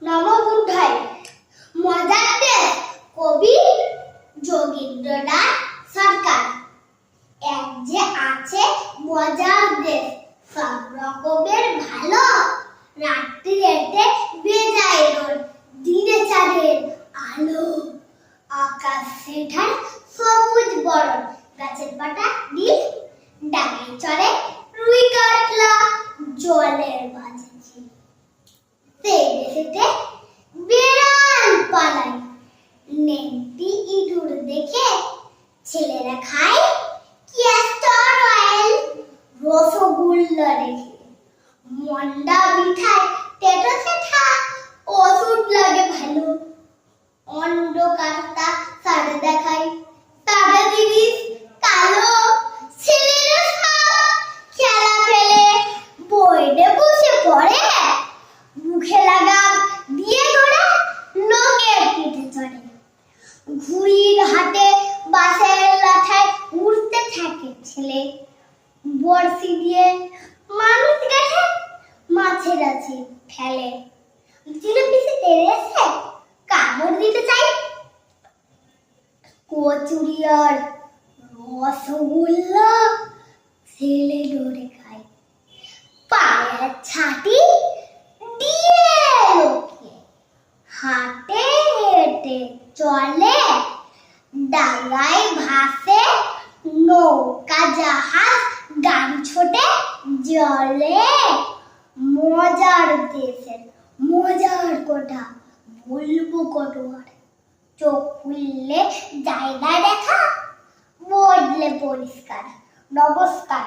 নববুদ্ধায় মজার দেশ কবি যোগীন্দ্রনাথ সরকার। এক যে আছে মজার দেশ সব রকমের ভালো, রাত্রিতে বেজায় রোদ, দিনে চাঁদের আলো, আকাশ সেঠায় সবুজ বরণ, গাছের পাতা নীল, ডাঙায় চড়ে রুই কাতলা, জলের মাঝে ঝিল। সেই দেশেতে বিড়াল পালায়, নেংটি ইঁদুর দেখে ছেলেরা খায় ক্যাস্টর অয়েল, রসগোল্লা রেখে মন্ডা মিঠাই টেটো সেঠা, ওষুধ লাগে ভালো, অন্ধকারটা সাড়ে দেখায় সাদা জিনিস কালো, ছেলেরা সব খেলা ফেলে বইতে বসে পড়ে, মুখে লাগাম দিয়ে ধরে লোকের পিঠে চড়ে, ঘুড়ির হাতে বাঁশের লাঠায় উড়তে থাকে ছেলে, বড়শি দিয়ে মানুষ গাছে মাছের আছে ফেলে, জিলিপিতে তেড়েছে কামড় দিতে চাই, কচুরি আর রসগোল্লা ছেলে ধরে খায়, পায়ের ছাটি দিয়ে লোকে হাঁটে হেঁটে চলে, ডাঙায় ভাসে নৌকা জাহাজ, গান ছোটে জলে। মজার দেশের মজার কথা বলবো কতবার, চোখ খুললে জায়গা দেখা, বদলে পরিষ্কার। নমস্কার।